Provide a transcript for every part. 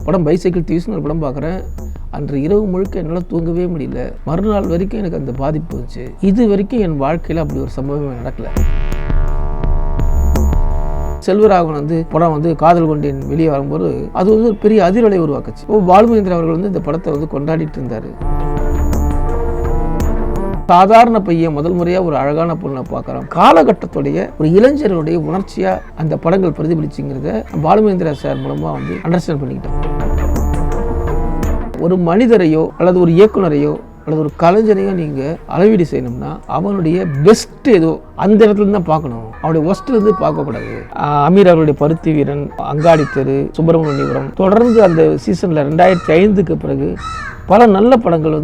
படம் பைசைக்கிள் தீவ்ஸ்னு ஒரு படம் பார்க்குறேன். அன்று இரவு முழுக்க என்னால் தூங்கவே முடியல. மறுநாள் வரைக்கும் எனக்கு அந்த பாதிப்பு இருந்துச்சு. இது வரைக்கும் என் வாழ்க்கையில் அப்படி ஒரு சம்பவம் நடக்கலை. செல்வராகவன் படம் காதல் கொண்டேன் வெளியே வரும்போது அது ஒரு பெரிய அதிர்வலை உருவாக்குச்சு. பாலுமகேந்திரா அவர்கள் இந்த படத்தை கொண்டாடிட்டு இருந்தார். சாதாரண பையன் முதல் முறையாக ஒரு அழகான பொண்ணை பார்க்குறான். காலகட்டத்துடைய ஒரு இளைஞர்களுடைய உணர்ச்சியாக அந்த படங்கள் பிரதிபலிச்சுங்கிறத பாலுமகேந்திரா சார் மூலமாக அண்டர்ஸ்டாண்ட் பண்ணிக்கிட்டேன். ஒரு மனிதரையோ அல்லது ஒரு இயக்குனரையோ அல்லது ஒரு கலைஞரையோ நீங்கள் அளவீடு செய்யணும்னா அவனுடைய பெஸ்ட் ஏதோ அந்த இடத்துல தான் பார்க்கணும். அவனுடைய ஒஸ்ட்லேருந்து பார்க்கக்கூடாது. அமீர் அவருடைய பருத்தி வீரன், அங்காடி தெரு, சுப்பிரமணியபுரம், தொடர்ந்து அந்த சீசனில் 2005க்கு பிறகு பல நல்ல படங்கள்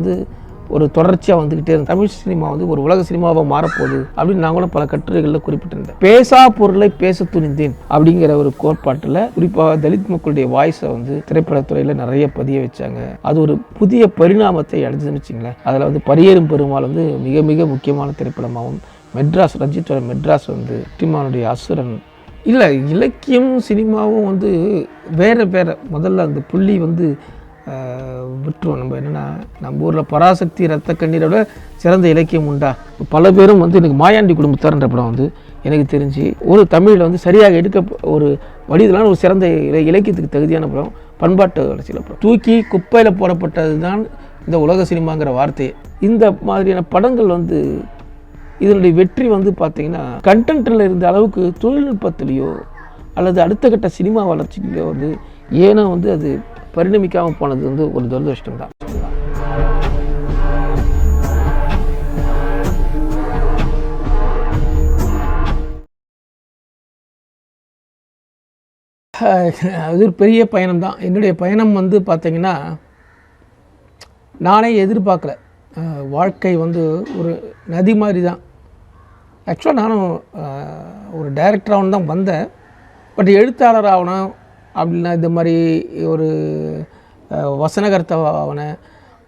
ஒரு தொடர்ச்சியாக வந்துக்கிட்டே இருந்தது. தமிழ் சினிமா ஒரு உலக சினிமாவாக மாறப்போகுது அப்படின்னு நான் கூட பல கட்டுரைகளில் குறிப்பிட்டிருந்தேன். பேசா பொருளை பேச துணிந்தேன் அப்படிங்கிற ஒரு கோட்பாட்டில் குறிப்பாக தலித் மக்களுடைய வாய்ஸை திரைப்படத்துறையில் நிறைய பதிய வச்சாங்க. அது ஒரு புதிய பரிணாமத்தை அடைஞ்சதுன்னு வச்சுங்களேன். அதில் பரியேறும் பெருமாள் மிக மிக முக்கியமான திரைப்படமாகவும், மெட்ராஸ் ரஞ்சித்தோட மெட்ராஸ் டிமானுடைய அசுரன். இல்லை, இலக்கியம் சினிமாவும் வேறு வேறு. முதல்ல அந்த புள்ளி விட்டுருவோம். நம்ம என்னென்னா, நம்ம ஊரில் பராசக்தி ரத்த கண்ணீரோட சிறந்த இலக்கியம் உண்டா? பல பேரும் எனக்கு மாயாண்டி குடும்பத்தார்ன்ற படம் எனக்கு தெரிஞ்சு ஒரு தமிழில் சரியாக எடுக்க ஒரு வடிதலான ஒரு சிறந்த இலக்கியத்துக்கு தகுதியான படம், பண்பாட்டு வளர்ச்சியில் படம். தூக்கி குப்பையில் போடப்பட்டது தான் இந்த உலக சினிமாங்கிற வார்த்தையை. இந்த மாதிரியான படங்கள் இதனுடைய வெற்றி பார்த்திங்கன்னா கண்டென்ட்டில் இருந்த அளவுக்கு தொழில்நுட்பத்திலேயோ அல்லது அடுத்த கட்ட சினிமா வளர்ச்சியிலையோ ஏன்னா அது பரிணமிக்காமல் போனது ஒரு துரதிருஷ்டம் தான். அது ஒரு பெரிய பயணம் தான். என்னுடைய பயணம் பார்த்திங்கன்னா நானே எதிர்பார்க்கல. வாழ்க்கை ஒரு நதி மாதிரி தான். ஆக்சுவலாக நானும் ஒரு டைரக்டர் ஆகணும் தான் வந்தேன். பட் எழுத்தாளர் ஆகணும் அப்படின்னா இந்த மாதிரி ஒரு வசனகர்த்தா ஆகினேன்.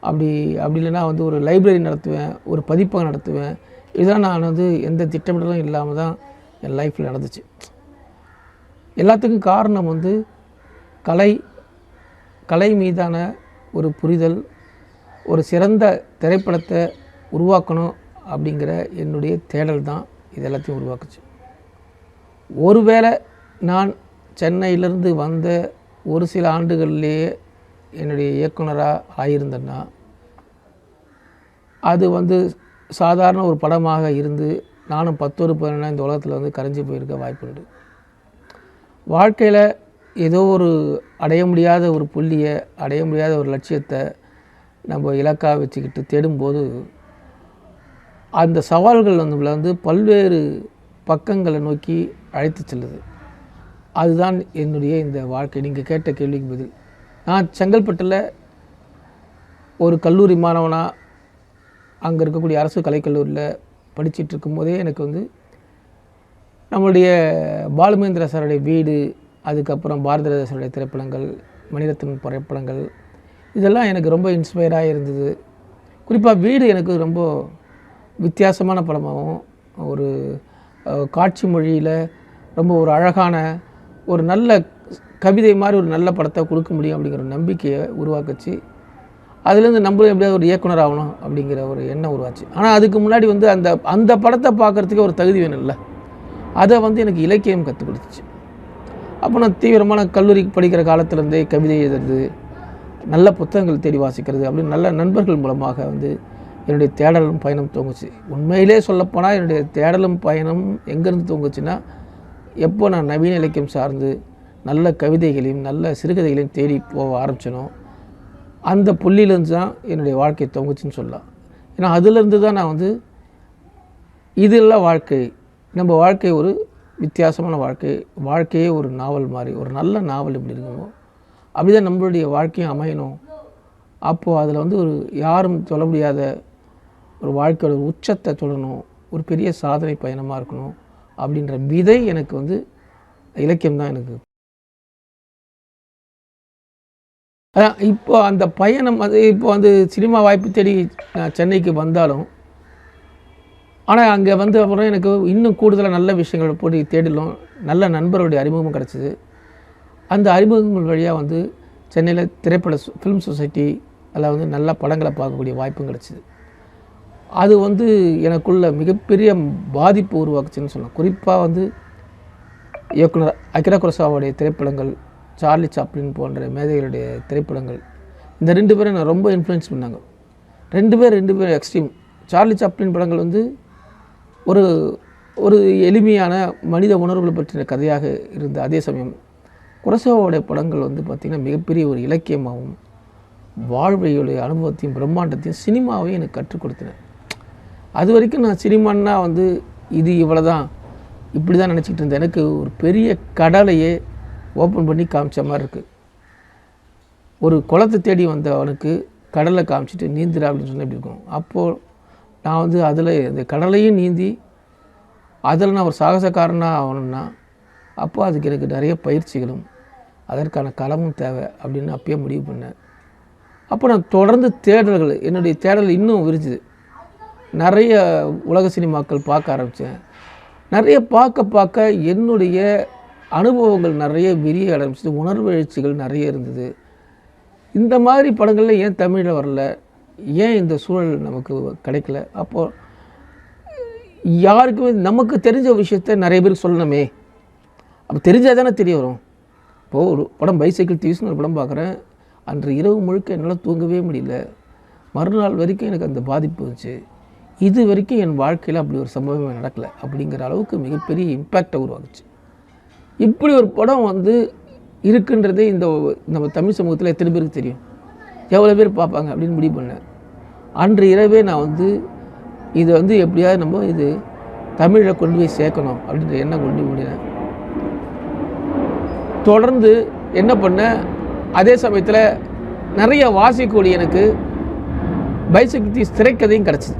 அப்படி இல்லைன்னா ஒரு லைப்ரரி நடத்துவேன், ஒரு பதிப்பகம் நடத்துவேன். இதெல்லாம் நான் எந்த திட்டமிடலும் இல்லாமல் தான் என் லைஃப்பில் நடந்துச்சு. எல்லாத்துக்கும் காரணம் கலை மீதான ஒரு புரிதல், ஒரு சிறந்த திரைப்படத்தை உருவாக்கணும் அப்படிங்கிற என்னுடைய தேடல் தான் இது எல்லாத்தையும் உருவாக்குச்சு. ஒருவேளை நான் சென்னையிலேருந்து வந்த ஒரு சில ஆண்டுகள்லேயே என்னுடைய இயக்குனராக ஆகியிருந்தேன்னா அது சாதாரண ஒரு படமாக இருந்து நானும் 10-15 இந்த உலகத்தில் கரைஞ்சி போயிருக்க வாய்ப்புண்டு. வாழ்க்கையில் ஏதோ ஒரு அடைய முடியாத ஒரு புள்ளியை, அடைய முடியாத ஒரு லட்சியத்தை நம்ம இலக்காக வச்சுக்கிட்டு தேடும்போது அந்த சவால்கள் நம்மளை பல்வேறு பக்கங்களை நோக்கி அழைத்து செல்லுது. அதுதான் என்னுடைய இந்த வாழ்க்கை. நீங்கள் கேட்ட கேள்விக்கு பதில். நான் செங்கல்பட்டில் ஒரு கல்லூரி மாணவனாக அங்கே இருக்கக்கூடிய அரசு கலைக்கல்லூரியில் படிச்சுட்டு இருக்கும்போதே எனக்கு நம்மளுடைய பாலுமகேந்திரா சாருடைய வீடு, அதுக்கப்புறம் பாரதிராஜா சாருடைய திரைப்படங்கள், மணிரத்னம் திரைப்படங்கள், இதெல்லாம் எனக்கு ரொம்ப இன்ஸ்பயராக இருந்தது. குறிப்பாக வீடு எனக்கு ரொம்ப வித்தியாசமான படமாகவும், ஒரு காட்சி மொழியில் ரொம்ப ஒரு அழகான ஒரு நல்ல கவிதை மாதிரி ஒரு நல்ல படத்தை கொடுக்க முடியும் அப்படிங்கிற ஒரு நம்பிக்கையை உருவாக்குச்சு. அதுலேருந்து நம்மளும் எப்படியாவது ஒரு இயக்குனர் ஆகணும் அப்படிங்கிற ஒரு எண்ணம் உருவாச்சு. ஆனால் அதுக்கு முன்னாடி அந்த படத்தை பார்க்குறதுக்கு ஒரு தகுதி வேணும்ல. அதை எனக்கு இலக்கியம் கற்றுக் கொடுத்துச்சு. அப்போ நான் தீவிரமான கல்லூரி படிக்கிற காலத்துலேருந்தே கவிதை எழுதுறது, நல்ல புத்தகங்கள் தேடி வாசிக்கிறது அப்படின்னு நல்ல நண்பர்கள் மூலமாக என்னுடைய தேடலும் பயணம் தூங்குச்சு. உண்மையிலே சொல்லப்போனால் என்னுடைய தேடலும் பயணம் எங்கேருந்து தூங்குச்சுன்னா, எப்போ நான் நவீன இலக்கியம் சார்ந்து நல்ல கவிதைகளையும் நல்ல சிறுகதைகளையும் தேடி போக ஆரம்பிச்சனோ அந்த புள்ளியிலேருந்து தான் என்னுடைய வாழ்க்கை தூங்குச்சுன்னு சொல்லலாம். ஏன்னா அதிலேருந்து தான் நான் இதெல்லாம் வாழ்க்கை, நம்ம வாழ்க்கை ஒரு வித்தியாசமான வாழ்க்கையே ஒரு நாவல் மாதிரி, ஒரு நல்ல நாவல் எப்படி இருக்குமோ அப்படி தான் நம்மளுடைய வாழ்க்கையும் அமையணும். அப்போது அதில் ஒரு யாரும் சொல்ல முடியாத ஒரு வாழ்க்கையோட உச்சத்தை தொடரணும், ஒரு பெரிய சாதனை பயணமாக இருக்கணும் அப்படின்ற விதை எனக்கு இலக்கியம் தான் எனக்கு. அதான் இப்போ அந்த பயணம் இப்போ சினிமா வாய்ப்பு தேடி நான் சென்னைக்கு வந்தாலும், ஆனால் அங்கே அப்புறம் எனக்கு இன்னும் கூடுதலாக நல்ல விஷயங்கள் போய் தேடலும் நல்ல நண்பர்களுடைய அறிமுகம் கிடச்சிது. அந்த அறிமுகங்கள் வழியாக சென்னையில் திரைப்பட ஃபிலிம் சொசைட்டி அதில் வந்து நல்ல படங்களை பார்க்கக்கூடிய வாய்ப்பும் கிடச்சிது. அது வந்து எனக்குள்ள மிகப்பெரிய பாதிப்பு உருவாக்குச்சுன்னு சொல்லலாம். குறிப்பாக வந்து இயக்குனர் அகிரா குரோசாவாவுடைய திரைப்படங்கள், சார்லி சாப்ளின் போன்ற மேதைகளுடைய திரைப்படங்கள், இந்த 2 பேரும் நான் ரொம்ப இன்ஃப்ளூயன்ஸ் பண்ணாங்க. 2 பேர் எக்ஸ்ட்ரீம். சார்லி சாப்ளின் படங்கள் வந்து ஒரு ஒரு எளிமையான மனித உணர்வுகளை பற்றின கதையாக இருந்த அதே சமயம் குரோசாவாவுடைய படங்கள் வந்து பார்த்திங்கன்னா மிகப்பெரிய ஒரு இலக்கியமாகவும் வாழ்வையுடைய அனுபவத்தையும் பிரம்மாண்டத்தையும் சினிமாவையும் எனக்கு கற்றுக் கொடுத்தேன். அது வரைக்கும் நான் சினிமான்னா வந்து இது இவ்வளோ தான், இப்படி தான் நினச்சிக்கிட்டு இருந்தேன். எனக்கு ஒரு பெரிய கடலையே ஓப்பன் பண்ணி காமிச்ச மாதிரி இருக்குது. ஒரு குளத்தை தேடி வந்த அவனுக்கு கடலை காமிச்சிட்டு நீந்துடா அப்படின்னு சொன்னால் எப்படி இருக்கும். அப்போது நான் வந்து அதில் இந்த கடலையும் நீந்தி அதில் நான் ஒரு சாகசக்காரனாக ஆகணும்னா அப்போ அதுக்கு எனக்கு நிறைய பயிற்சிகளும் அதற்கான களமும் தேவை அப்படின்னு அப்பயே முடிவு பண்ணேன். அப்போ நான் தொடர்ந்து தேடல்கள், என்னுடைய தேடல் இன்னும் விரிச்சுது. நிறைய உலக சினிமாக்கள் பார்க்க ஆரம்பித்தேன். நிறைய பார்க்க என்னுடைய அனுபவங்கள் நிறைய விரிய ஆரம்பிச்சது. உணர்வு எழுச்சிகள் நிறைய இருந்தது. இந்த மாதிரி படங்களில் ஏன் தமிழில் வரல, ஏன் இந்த சூழல் நமக்கு கிடைக்கல? அப்போது யாருக்குமே நமக்கு தெரிஞ்ச விஷயத்த நிறைய பேருக்கு சொல்லணுமே. அப்போ தெரிஞ்சால் தானே தெரிய வரும். இப்போது ஒரு படம் பைசைக்கிள் தீவ்ஸ்னு ஒரு படம் பார்க்குறேன். அன்று இரவு முழுக்க என்னால் தூங்கவே முடியல. மறுநாள் வரைக்கும் எனக்கு அந்த பாதிப்பு இருந்துச்சு. இது வரைக்கும் என் வாழ்க்கையில் அப்படி ஒரு சம்பவமே நடக்கலை அப்படிங்கிற அளவுக்கு மிகப்பெரிய இம்பேக்டை உருவாக்குச்சு. இப்படி ஒரு படம் வந்து இருக்குன்றதே இந்த நம்ம தமிழ் சமூகத்தில் எத்தனை பேருக்கு தெரியும், எவ்வளோ பேர் பார்ப்பாங்க அப்படின்னு முடிவு பண்ணேன். அன்று இரவே நான் வந்து இதை வந்து எப்படியாவது நம்ம இது தமிழில் கொண்டு போய் சேர்க்கணும் அப்படின்ற எண்ணம் கொண்டு முடியேன். தொடர்ந்து என்ன பண்ணேன், அதே சமயத்தில் நிறைய வாசிக்கக்கூடிய எனக்கு பைசைக்கிள் தீவ்ஸ் திரைக்கதையும் கிடச்சிது.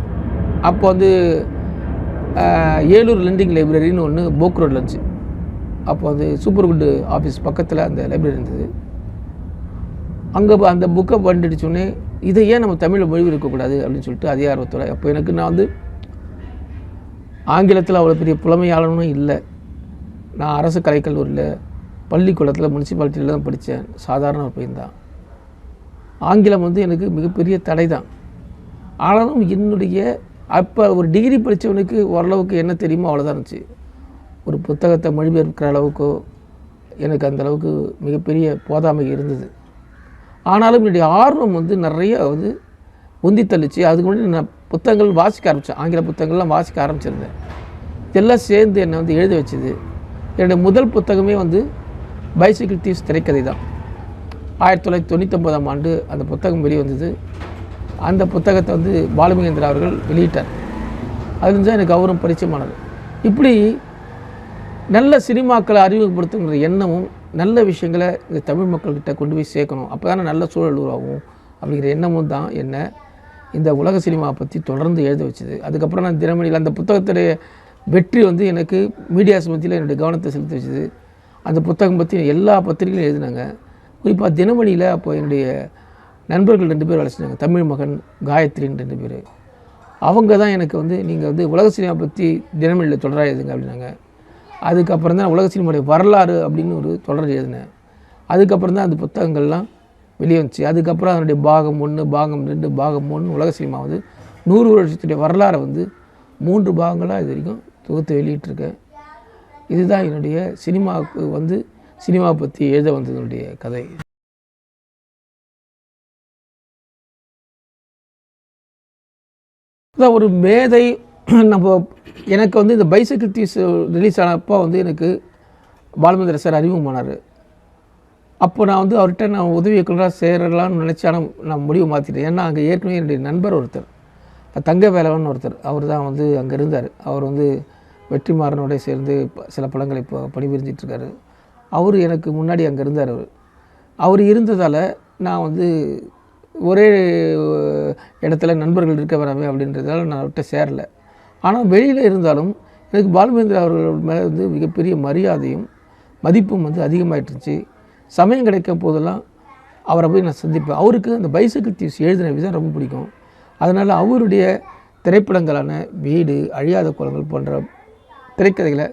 அப்போ வந்து ஏலூர் லெண்டிங் லைப்ரரின்னு ஒன்று போக் ரோடில் இருந்துச்சு. அப்போ அது சூப்பர் குட் ஆஃபீஸ் பக்கத்தில் அந்த லைப்ரரி இருந்தது. அங்கே அந்த புக்கை பண்ணிடுச்சோடனே இதை ஏன் நம்ம தமிழில் மொழி இருக்கக்கூடாது அப்படின்னு சொல்லிட்டு அதே ஆர்வத்தோட அப்போ எனக்கு நான் வந்து ஆங்கிலத்தில் அவ்வளோ பெரிய புலமையாளனும் இல்லை. நான் அரசு கலைக்கல்லூரியில் பள்ளிக்கூடத்தில் முனிசிபாலிட்டியில் தான் படித்தேன். சாதாரண ஒரு பையன் தான். ஆங்கிலம் வந்து எனக்கு மிகப்பெரிய தடை தான். ஆனாலும் என்னுடைய அப்போ ஒரு டிகிரி படித்தவனுக்கு ஓரளவுக்கு என்ன தெரியுமோ அவ்வளோதான் இருந்துச்சு. ஒரு புத்தகத்தை மொழிபெயர்க்கிற அளவுக்கோ எனக்கு அந்தளவுக்கு மிகப்பெரிய போதாமை இருந்தது. ஆனாலும் என்னுடைய ஆர்வம் வந்து நிறைய வந்து உந்தி தள்ளிச்சு. அதுக்கு முன்னாடி நான் புத்தகங்கள் வாசிக்க ஆரம்பித்தேன். ஆங்கில புத்தகங்கள்லாம் வாசிக்க ஆரம்பிச்சிருந்தேன். இதெல்லாம் சேர்ந்து என்னை வந்து எழுத வச்சுது. என்னுடைய முதல் புத்தகமே வந்து பைசைக்கிள் தீவ்ஸ் திரைக்கதை தான். 1999ஆம் ஆண்டு அந்த புத்தகம் வெளிவந்தது. அந்த புத்தகத்தை வந்து பாலுமகேந்திரா அவர்கள் வெளியிட்டார். அதுலேருந்து தான் எனக்கு அவரும் பரிச்சயமானது. இப்படி நல்ல சினிமாக்களை அறிமுகப்படுத்துங்கிற எண்ணமும் நல்ல விஷயங்களை இந்த தமிழ் மக்கள்கிட்ட கொண்டு போய் சேர்க்கணும், அப்போ தானே நல்ல சூழல் உருவாகும் அப்படிங்கிற எண்ணமும் தான் என்ன இந்த உலக சினிமாவை பற்றி தொடர்ந்து எழுத வச்சுது. அதுக்கப்புறம் நான் தினமணியில் அந்த புத்தகத்துடைய வெற்றி வந்து எனக்கு மீடியாஸ் மத்தியில் என்னுடைய கவனத்தை செலுத்தி வச்சுது. அந்த புத்தகம் பற்றி எல்லா பத்திரிகையும் எழுதினாங்க. குறிப்பாக தினமணியில் அப்போ என்னுடைய நண்பர்கள் 2 பேர் அழைச்சினாங்க. தமிழ் மகன், காயத்ரின்னு 2 பேர். அவங்க தான் எனக்கு வந்து நீங்கள் வந்து உலக சினிமா பற்றி தினமணியில் தொடராக எழுதுங்க அப்படின்னாங்க. அதுக்கப்புறம் தான் உலக சினிமாவுடைய வரலாறு அப்படின்னு ஒரு தொடர் எழுதினேன். அதுக்கப்புறம் தான் அந்த புத்தகங்கள்லாம் வெளியே வந்துச்சு. அதுக்கப்புறம் அதனுடைய பாகம் 1, பாகம் 2, பாகம் 3 உலக சினிமா வந்து 100 வருஷத்துடைய வரலாறை வந்து 3 பாகங்களாக இது வரைக்கும் தொகுத்து வெளியிட்டிருக்கேன். இதுதான் என்னுடைய சினிமாவுக்கு வந்து சினிமாவை பற்றி எழுத வந்ததனுடைய கதை. அதான் ஒரு மேதை. நம்ம எனக்கு வந்து இந்த பைசைக்கிள் தீவ்ஸ் ரிலீஸ் ஆனப்போ வந்து எனக்கு பாலுமகேந்திரா சார் அறிமுகமானார். அப்போ நான் வந்து அவர்கிட்ட நான் உதவி இயக்குனராக சேரலாம்னு நினச்சி, ஆனால் நான் முடிவு மாற்றிட்டேன். ஏன்னா அங்கே ஏற்கனவே என்னுடைய நண்பர் ஒருத்தர், தங்க வேலவன் ஒருத்தர், அவர் தான் வந்து அங்கே இருந்தார். அவர் வந்து வெற்றிமாறனோட சேர்ந்து சில படங்களை இப்போ பணிபுரிஞ்சிட்ருக்காரு. அவர் எனக்கு முன்னாடி அங்கே இருந்தார். அவர் இருந்ததால் நான் வந்து ஒரே இடத்துல நண்பர்கள் இருக்க வராமே அப்படின்றதால நான் அவர்கிட்ட சேரலை. ஆனால் வெளியில் இருந்தாலும் எனக்கு பாலுமகேந்திரா அவர்கள் மேலே வந்து மிகப்பெரிய மரியாதையும் மதிப்பும் வந்து அதிகமாகிட்டுருச்சு. சமயம் கிடைக்கும் போதெல்லாம் அவரை போய் நான் சந்திப்பேன். அவருக்கு அந்த பைசைக்கிள் தீவ்ஸ் எழுதின விதம் ரொம்ப பிடிக்கும். அதனால் அவருடைய திரைப்படங்களான வீடு, அழியாத குளங்கள் போன்ற திரைக்கதைகளை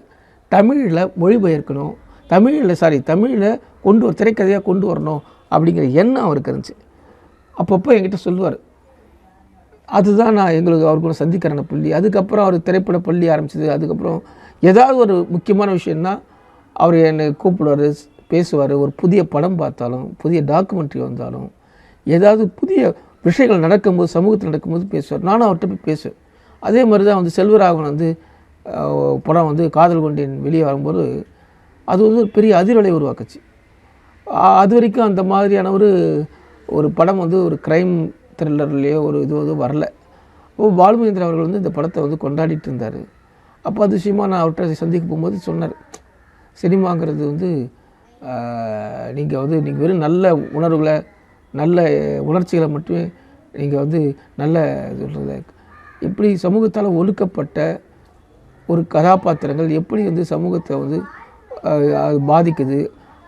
தமிழில் மொழிபெயர்க்கணும், தமிழில் கொண்டு ஒரு திரைக்கதையாக கொண்டு வரணும் அப்படிங்கிற எண்ணம் அவருக்கு இருந்துச்சு. அப்பப்போ என்கிட்ட சொல்லுவார். அதுதான் நான் எங்களுக்கு அவர் கூட சந்திக்கிறேன் புள்ளி. அதுக்கப்புறம் அவர் திரைப்பட பள்ளி ஆரம்பிச்சது. அதுக்கப்புறம் ஏதாவது ஒரு முக்கியமான விஷயம்னா அவர் என்னை கூப்பிடுவார், பேசுவார். ஒரு புதிய படம் பார்த்தாலும், புதிய டாக்குமெண்ட்ரி வந்தாலும், ஏதாவது புதிய விஷயங்கள் நடக்கும்போது, சமூகத்தில் நடக்கும்போது பேசுவார். நானும் அவர்கிட்ட போய் பேசுவேன். அதே மாதிரி தான் செல்வராகவன் படம் காதல் கொண்டேன் வெளியே வரும்போது அது ஒரு பெரிய அதிர்வலை உருவாக்குச்சு. அது வரைக்கும் அந்த மாதிரியான ஒரு படம் ஒரு க்ரைம் த்ரில்லர்லேயோ ஒரு இது வரல. பாலுமகேந்திரா அவர்கள் இந்த படத்தை கொண்டாடிட்டு இருந்தார். அப்போ அது விஷயமாக நான் அவர்கிட்ட சந்திக்க போகும்போது சொன்னார், சினிமாங்கிறது நீங்கள் நீங்கள் வெறும் நல்ல உணர்வுகளை, நல்ல உணர்ச்சிகளை மட்டுமே நீங்கள் நல்ல சொல்கிறது, எப்படி சமூகத்தால் ஒடுக்கப்பட்ட ஒரு கதாபாத்திரங்கள் எப்படி சமூகத்தை பாதிக்குது,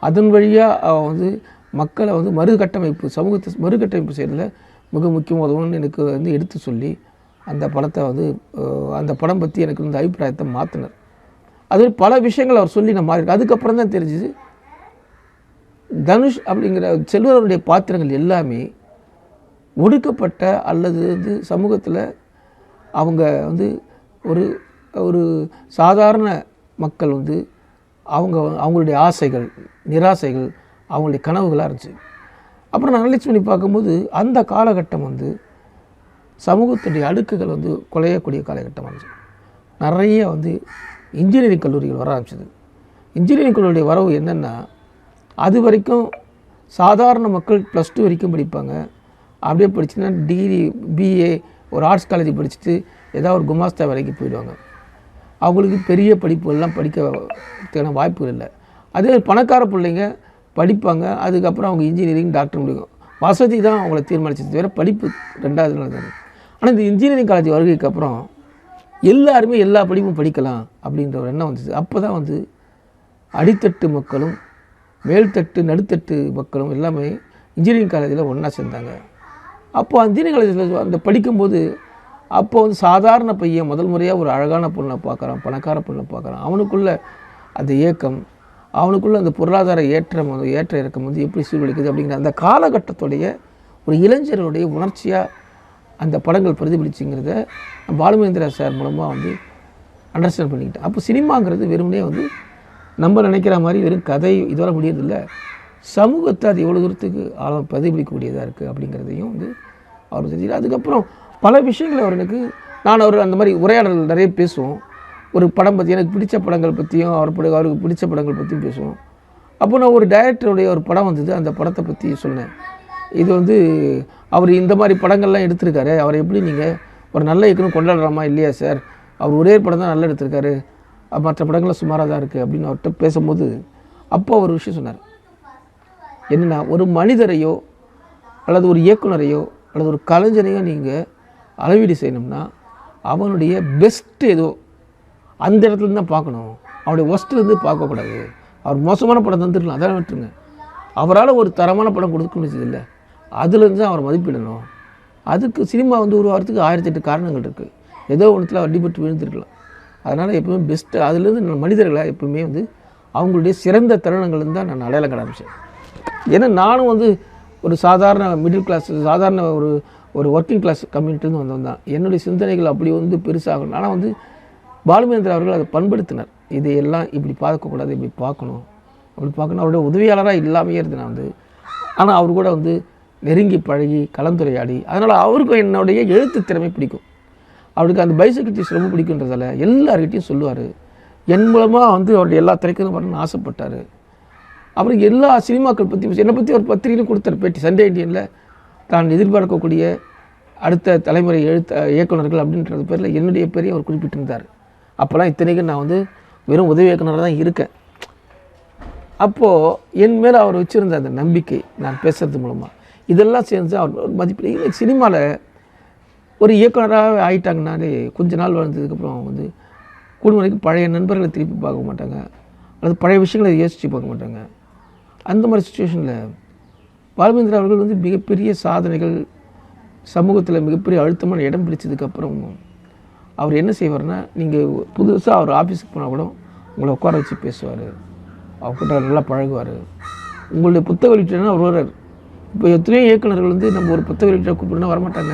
அதன் வழியாக மக்களை மறுகட்டமைப்பு, சமூகத்தை மறுகட்டமைப்பு செய்கிறதுல மிக முக்கியம் உதவுன்னு எனக்கு எடுத்து சொல்லி அந்த படத்தை அந்த படம் பற்றி எனக்கு அபிப்பிராயத்தை மாற்றினார். அது பல விஷயங்கள் அவர் சொல்லி நான் மாறி. அதுக்கப்புறம் தான் தெரிஞ்சுது, தனுஷ் அப்படிங்கிற செல்வருடைய பாத்திரங்கள் எல்லாமே ஒடுக்கப்பட்ட அல்லது சமூகத்தில் அவங்க ஒரு ஒரு சாதாரண மக்கள் அவங்களுடைய ஆசைகள், நிராசைகள், அவங்களுடைய கனவுகளாக இருந்துச்சு. அப்புறம் நான் அனலைஸ் பண்ணி பார்க்கும்போது அந்த காலகட்டம் சமூகத்துடைய அடுக்குகள் குலையக்கூடிய காலகட்டமாக இருந்துச்சு. நிறைய இன்ஜினியரிங் கல்லூரிகள் வர ஆரம்பிச்சிது. இன்ஜினியரிங் கல்லூரியுடைய வரவு என்னென்னா, அது வரைக்கும் சாதாரண மக்கள் +2 வரைக்கும் படிப்பாங்க. அப்படியே படிச்சுன்னா டிகிரி, பிஏ, ஒரு ஆர்ட்ஸ் காலேஜ் படிச்சுட்டு ஏதாவது ஒரு குமாஸ்தா வேலைக்கு போயிடுவாங்க. அவங்களுக்கு பெரிய படிப்புகள்லாம் படிக்கிறதுக்கான வாய்ப்புகள் இல்லை. அதே பணக்கார பிள்ளைங்க படிப்பாங்க. அதுக்கப்புறம் அவங்க இன்ஜினியரிங், டாக்டர் முடியும். வசதி தான் அவங்கள தீர்மானிச்சது தவிர படிப்பு 2வது தான். ஆனால் இந்த இன்ஜினியரிங் காலேஜ் வருகைக்கு அப்புறம் எல்லாருமே எல்லா படிப்பும் படிக்கலாம் அப்படின்ற ஒரு எண்ணம் வந்துச்சு. அப்போ தான் அடித்தட்டு மக்களும் மேல்தட்டு நடுத்தட்டு மக்களும் எல்லாமே இன்ஜினியரிங் காலேஜில் ஒன்றா சேர்ந்தாங்க. அப்போது இன்ஜினியரிங் காலேஜில் அந்த படிக்கும்போது அப்போ சாதாரண பையன் முதல் முறையாக ஒரு அழகான பொண்ணை பார்க்குறான், பணக்கார பொண்ணை பார்க்குறான். அவனுக்குள்ள அந்த ஏக்கம், அவனுக்குள்ள அந்த பொருளாதார ஏற்ற இறக்கம் எப்படி சூழ்நிலைக்குது அப்படிங்கிற அந்த காலகட்டத்துடைய ஒரு இளைஞருடைய உணர்ச்சியாக அந்த படங்கள் பிரதிபலிச்சுங்கிறத பாலுமகேந்திரா சார் மூலமாக அண்டர்ஸ்டாண்ட் பண்ணிக்கிட்டேன். அப்போ சினிமாங்கிறது வெறுமனே நம்ம நினைக்கிற மாதிரி வெறும் கதை இதோட முடியறதில்லை, சமூகத்தை அது எவ்வளோ தூரத்துக்கு பிரதிபலிக்கக்கூடியதாக இருக்குது அப்படிங்கிறதையும் அவர் தெரிஞ்சுக்கிட்டு, அதுக்கப்புறம் பல விஷயங்கள் அவர் அந்த மாதிரி உரையாடல் நிறைய பேசுவோம். ஒரு படம் பற்றி எனக்கு பிடிச்ச படங்கள் பற்றியும் அவருக்கு பிடிச்ச படங்கள் பற்றியும் பேசுவோம். அப்போ நான் ஒரு டைரக்டருடைய ஒரு படம் அந்த படத்தை பற்றி சொன்னேன். இது அவர் இந்த மாதிரி படங்கள்லாம் எடுத்திருக்காரு, அவரை எப்படி நீங்கள் ஒரு நல்ல இயக்குனர் கொண்டாடுறாமா இல்லையா சார், அவர் ஒரே படம் தான் நல்லா எடுத்திருக்காரு, மற்ற படங்கள்லாம் சுமாராக தான் இருக்குது அப்படின்னு அவர்கிட்ட பேசும்போது அப்போ ஒரு விஷயம் சொன்னார். என்னென்னா, ஒரு மனிதரையோ அல்லது ஒரு இயக்குனரையோ அல்லது ஒரு கலைஞரையோ நீங்கள் அளவீடு செய்யணும்னா அவனுடைய பெஸ்ட்டு ஏதோ அந்த இடத்துல தான் பார்க்கணும், அவருடைய ஒஸ்ட்லேருந்து பார்க்கக்கூடாது. அவர் மோசமான படம் தந்துருக்கலாம், அதான் விட்டுருங்க. அவரால் ஒரு தரமான படம் கொடுக்க முடிச்சதில்லை, அதுலேருந்து தான் அவர் மதிப்பிடணும். அதுக்கு சினிமா உருவாகிறதுக்கு 1008 காரணங்கள் இருக்குது. ஏதோ ஒன்றுத்தில் அவர் அடிபட்டு விழுந்துருக்கலாம். அதனால் எப்பவுமே பெஸ்ட்டு அதுலேருந்து மனிதர்களை எப்பவுமே அவங்களுடைய சிறந்த தருணங்கள்லேருந்து தான் நான் அடையாளம் காண ஆரம்பித்தேன். ஏன்னா நானும் ஒரு சாதாரண மிடில் கிளாஸ், சாதாரண ஒரு ஒர்க்கிங் கிளாஸ் கம்யூனிட்டிலேருந்து வந்தவன் தான். என்னுடைய சிந்தனைகள் அப்படி பெருசாகணும். ஆனால் பாலுமகேந்திரா அவர்கள் அதை பண்படுத்தினார். இதையெல்லாம் இப்படி பார்க்கக்கூடாது, இப்படி பார்க்கணும், அப்படி பார்க்கணும். அவருடைய உதவியாளராக இல்லாமையே இருந்து நான் ஆனால் அவர் கூட நெருங்கி பழகி கலந்துரையாடி, அதனால் அவருக்கும் என்னுடைய எழுத்து திறமை பிடிக்கும். அவருக்கு அந்த பைசைக்கிள்ஸ் ரொம்ப பிடிக்குன்றதால எல்லார்கிட்டையும் சொல்லுவார். என் மூலமாக அவருடைய எல்லா திரைக்கதையும் பண்ணணும்னு ஆசைப்பட்டார். அப்புறம் எல்லா சினிமாக்கள் பற்றி என்னை பற்றி ஒரு பத்திரிகையிலும் கொடுத்தார் பேட்டி. சண்டே இண்டியனில் தான் எதிர்பார்க்கக்கூடிய அடுத்த தலைமுறை இயக்குநர்கள் அப்படின்றது பேரில் என்னுடைய பேரையும் அவர் குறிப்பிட்டிருந்தார். அப்போல்லாம் இத்தனைக்கும் நான் வெறும் உதவி இயக்குனராக தான் இருக்கேன். அப்போது என் மேலே அவர் வச்சுருந்த அந்த நம்பிக்கை, நான் பேசுகிறது மூலமாக இதெல்லாம் சேர்ந்து அவர் மதிப்பு. சினிமாவில் ஒரு இயக்குனராக ஆகிட்டாங்கனாலே கொஞ்ச நாள் வாழ்ந்ததுக்கப்புறம் கூடும் வரைக்கும் பழைய நண்பர்களை திருப்பி பார்க்க மாட்டாங்க, அல்லது பழைய விஷயங்களை யோசித்து பார்க்க மாட்டாங்க. அந்த மாதிரி சுச்சுவேஷனில் பாலுமகேந்திரா அவர்கள் மிகப்பெரிய சாதனைகள், சமூகத்தில் மிகப்பெரிய அழுத்தமான இடம் பிடிச்சதுக்கப்புறம் அவர் என்ன செய்வார்னா, நீங்கள் புதுசாக அவர் ஆஃபீஸுக்கு போனால் கூட உங்களை உட்கார வச்சு பேசுவார், அவர்கிட்ட நல்லா பழகுவார். உங்களுடைய புத்தகம் வெளியிட்டேன்னா அவர் வருவார், இப்போ எத்தனையோ இயக்குநர்கள் வந்து நம்ம ஒரு புத்தக வெளியிட்ட கூப்பிட்டுனா வரமாட்டாங்க,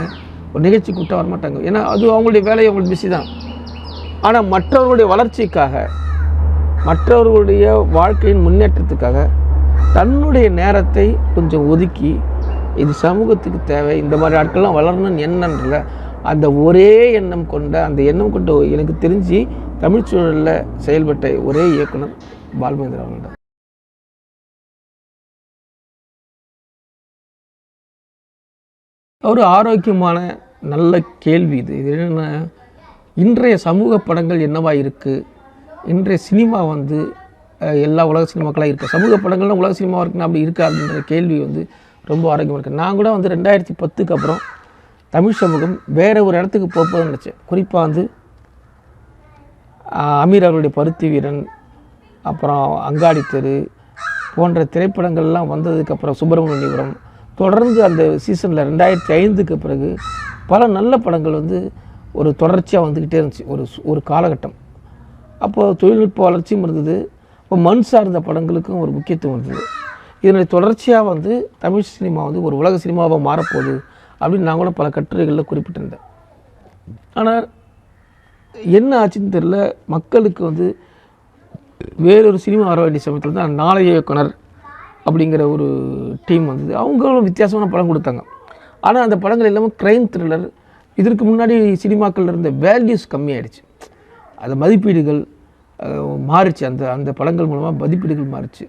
ஒரு நிகழ்ச்சி கூப்பிட்டா வரமாட்டாங்க. ஏன்னா அது அவங்களுடைய வேலையை அவங்களுக்கு பிஸி தான். ஆனால் மற்றவர்களுடைய வளர்ச்சிக்காக, மற்றவர்களுடைய வாழ்க்கையின் முன்னேற்றத்துக்காக தன்னுடைய நேரத்தை கொஞ்சம் ஒதுக்கி, இது சமூகத்துக்கு தேவை, இந்த மாதிரி ஆட்கள்லாம் வளரணும்னு எண்ணம்ல அந்த ஒரே எண்ணம் கொண்ட, அந்த எண்ணம் கொண்ட எனக்கு தெரிஞ்சு தமிழ் சூழலில் செயல்பட்ட ஒரே இயக்குனர் பாலுமகேந்திரா அவர்கள் தான். ஒரு ஆரோக்கியமான நல்ல கேள்வி இது. இது என்னென்னா, இன்றைய சமூக படங்கள் என்னவா இருக்குது, இன்றைய சினிமா வந்து எல்லா உலக சினிமாக்களாக இருக்குது, சமூக படங்கள்லாம் உலக சினிமாவாக இருக்குன்னா அப்படி இருக்கா அப்படின்ற கேள்வி வந்து ரொம்ப ஆரோக்கியமாக இருக்குது. நான் கூட வந்து 2010க்கு அப்புறம் தமிழ் சமூகம் வேறு ஒரு இடத்துக்கு போகுதுன்னு நினச்சேன். குறிப்பாக வந்து அமீர் அவருடைய பருத்தி வீரன், அப்புறம் அங்காடி தெரு போன்ற திரைப்படங்கள்லாம் வந்ததுக்கப்புறம் சுப்பிரமணியபுரம், தொடர்ந்து அந்த சீசனில் 2005க்கு பிறகு பல நல்ல படங்கள் வந்து ஒரு தொடர்ச்சியாக வந்துக்கிட்டே இருந்துச்சு. ஒரு காலகட்டம். அப்போது தொழில்நுட்ப வளர்ச்சியும் இருந்தது, இப்போ மண் சார்ந்த படங்களுக்கும் ஒரு முக்கியத்துவம் இருந்தது. இதனுடைய தொடர்ச்சியாக வந்து தமிழ் சினிமா வந்து ஒரு உலக சினிமாவாக மாறப்போகுது அப்படின்னு நான் கூட பல கட்டுரைகளில் குறிப்பிட்டிருந்தேன். ஆனால் என்ன ஆச்சுன்னு தெரியல, மக்களுக்கு வந்து வேறொரு சினிமா வர வேண்டிய சமயத்தில் தான் நாளைய இயக்குனர் அப்படிங்கிற ஒரு டீம் வந்தது. அவங்களும் வித்தியாசமான படம் கொடுத்தாங்க. ஆனால் அந்த படங்கள் எல்லாமே க்ரைம் த்ரில்லர். இதற்கு முன்னாடி சினிமாக்களில் இருந்த வேல்யூஸ் கம்மியாயிடுச்சு, அந்த மதிப்பீடுகள் மாறிச்சு. அந்த படங்கள் மூலமாக மதிப்பீடுகள் மாறிச்சு.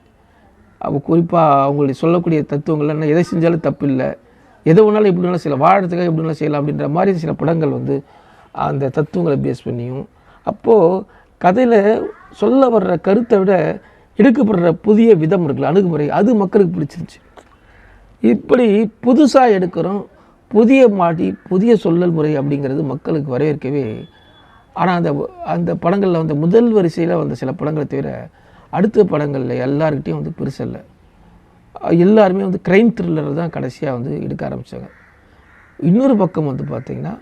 அப்போ குறிப்பாக அவங்களுடைய சொல்லக்கூடிய தத்துவங்கள் என்ன, எதை செஞ்சாலும் தப்பு இல்லை, எதை ஒன்றாலும் எப்படி வேணாலும் செய்யலாம், வாழறதுக்காக எப்படி வேணாலும் செய்யலாம் அப்படின்ற மாதிரி சில படங்கள் வந்து அந்த தத்துவங்களை பேஸ் பண்ணியும், அப்போது கதையில் சொல்ல வர்ற கருத்தை விட எடுக்கப்படுற புதிய விதம் இருக்குல்ல, அணுகுமுறை, அது மக்களுக்கு பிடிச்சிருந்துச்சு. இப்படி புதுசாக எடுக்கிறோம், புதிய மாட்டி புதிய சொல்லல் முறை அப்படிங்கிறது மக்களுக்கு வரவேற்கவே. ஆனால் அந்த படங்களில் வந்து முதல் வரிசையில் வந்த சில படங்களை தவிர அடுத்த படங்களில் எல்லாருக்கிட்டையும் வந்து பெருசல்ல. எல்லாருமே வந்து க்ரைம் த்ரில்லர் தான் கடைசியாக வந்து எடுக்க ஆரம்பித்தாங்க. இன்னொரு பக்கம் வந்து பார்த்திங்கன்னா,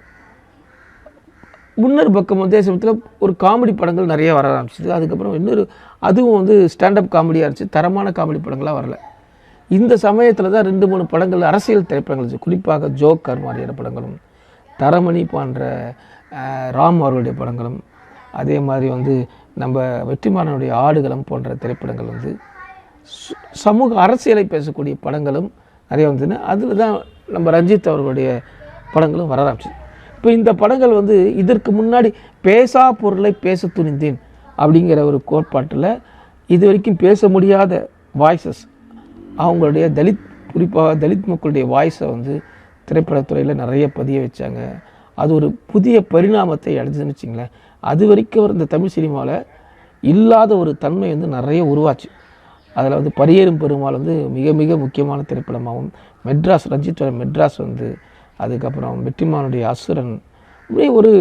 முன்னொரு பக்கம் அதே சமயத்தில் ஒரு காமெடி படங்கள் நிறைய வர ஆரம்பிச்சிது. அதுக்கப்புறம் அதுவும் வந்து ஸ்டாண்டப் காமெடியாக இருந்துச்சு, தரமான காமெடி படங்களாக வரல. இந்த சமயத்தில் தான் 2-3 படங்கள் அரசியல் திரைப்படங்கள் இருந்துச்சு. குறிப்பாக ஜோக்கர் மாதிரியான படங்களும், தரமணி போன்ற ராம் அவர்களுடைய படங்களும், அதே மாதிரி வந்து நம்ம வெற்றிமாறனுடைய ஆடுகளம் போன்ற திரைப்படங்கள் வந்து சமூக அரசியலை பேசக்கூடிய படங்களும் நிறைய வந்ததுன்னு, அதில் தான் நம்ம ரஞ்சித் அவர்களுடைய படங்களும் வர ஆரம்பிச்சு. இப்போ இந்த படங்கள் வந்து இதற்கு முன்னாடி பேசா பொருளை பேச துணிந்தேன் அப்படிங்கிற ஒரு கோட்பாட்டில் இது வரைக்கும் பேச முடியாத வாய்ஸஸ், அவங்களுடைய குறிப்பாக தலித் மக்களுடைய வாய்ஸை வந்து திரைப்படத்துறையில் நிறைய பதிய வச்சாங்க. அது ஒரு புதிய பரிணாமத்தை அடைஞ்சுன்னு வச்சிங்களேன். அது வரைக்கும் இந்த தமிழ் சினிமாவில் இல்லாத ஒரு தன்மை வந்து நிறைய உருவாச்சு. அதில் வந்து பரியேறும் பெருமாள் வந்து மிக மிக முக்கியமான திரைப்படமாகவும், மெட்ராஸ் ரஞ்சித்தோட மெட்ராஸ் வந்து, அதுக்கப்புறம் வெற்றிமாறனுடைய அசுரன், இப்படி ஒரு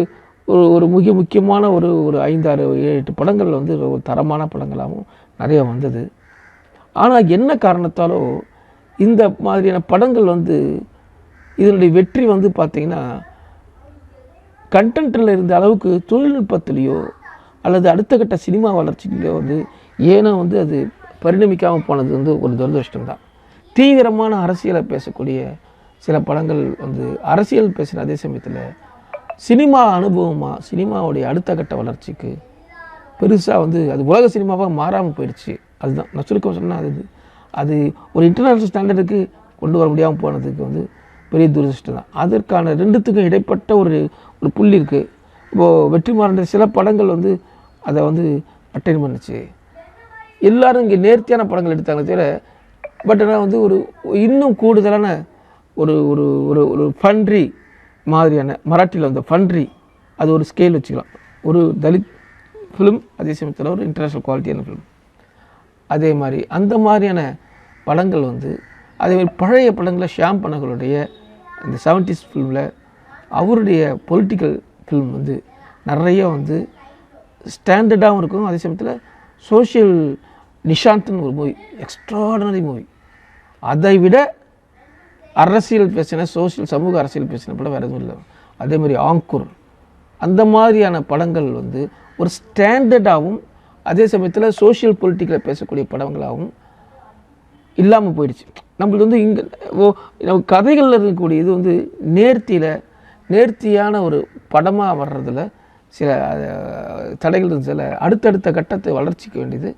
ஒரு மிக முக்கியமான ஒரு 5-6-7-8 படங்கள் வந்து ஒரு தரமான படங்களாகவும் நிறைய வந்தது. ஆனால் என்ன காரணத்தாலோ இந்த மாதிரியான படங்கள் வந்து இதனுடைய வெற்றி வந்து பார்த்திங்கன்னா கண்டென்ட்டில் இருந்த அளவுக்கு தொழில்நுட்பத்திலேயோ அல்லது அடுத்த கட்ட சினிமா வளர்ச்சியிலையோ வந்து ஏனோ வந்து அது பரிணமிக்காமல் போனது வந்து ஒரு துரதிருஷ்டம்தான். தீவிரமான அரசியலை பேசக்கூடிய சில படங்கள் வந்து அரசியல் பேசின அதே சமயத்தில் சினிமா அனுபவமாக சினிமாவுடைய அடுத்த கட்ட வளர்ச்சிக்கு பெருசாக வந்து அது உலக சினிமாவாக மாறாமல் போயிடுச்சு. அதுதான் நான் சுருக்கம் சொன்னால் அது ஒரு இன்டர்நேஷ்னல் ஸ்டாண்டர்டுக்கு கொண்டு வர முடியாமல் போனதுக்கு வந்து பெரிய துரதிருஷ்டம் தான். அதற்கான ரெண்டுத்துக்கும் இடைப்பட்ட ஒரு புள்ளி இருக்குது. இப்போது வெற்றிமாறன் சில படங்கள் வந்து அதை வந்து அட்டைன் பண்ணுச்சு. எல்லோரும் இங்கே நேர்த்தியான படங்கள் எடுத்தாங்க தவிர, பட் ஆனால் வந்து ஒரு இன்னும் கூடுதலான ஒரு ஒரு ஒரு ஒரு ஃபன்ட்ரி மாதிரியான, மராட்டியில் வந்து ஃபன்ட்ரி, அது ஒரு ஸ்கேல் வச்சுக்கலாம். ஒரு தலித் ஃபிலிம், அதே சமயத்தில் ஒரு இன்டர்நேஷ்னல் குவாலிட்டியான ஃபிலிம். அதே மாதிரி அந்த மாதிரியான படங்கள் வந்து அதேமாதிரி பழைய படங்களில் ஷியாம் பனகலுடைய அந்த 70s ஃபிலிமில் அவருடைய பொலிட்டிக்கல் ஃபிலிம் வந்து நிறைய வந்து ஸ்டாண்டர்டாகவும் இருக்கும். அதே சமயத்தில் சோஷியல் நிஷாந்த்னு ஒரு மூவி, எக்ஸ்ட்ராடனரி மூவி. அதை விட அரசியல் பேசின சமூக அரசியல் பேசின படம் வேறு எதுவும் இல்லை. அதே மாதிரி ஆங்கூர், அந்த மாதிரியான படங்கள் வந்து ஒரு ஸ்டாண்டர்டாகவும் அதே சமயத்தில் சோஷியல் பொலிட்டிக்கலை பேசக்கூடிய படங்களாகவும் இல்லாமல் போயிடுச்சு. நம்மளுக்கு வந்து இங்கே நம்ம கதைகளில் இருக்கக்கூடிய இது வந்து நேர்த்தியான ஒரு படமாக வர்றதில் சில தடைகள், சில அடுத்தடுத்த கட்டத்தை வளர்ச்சிக்க வேண்டியது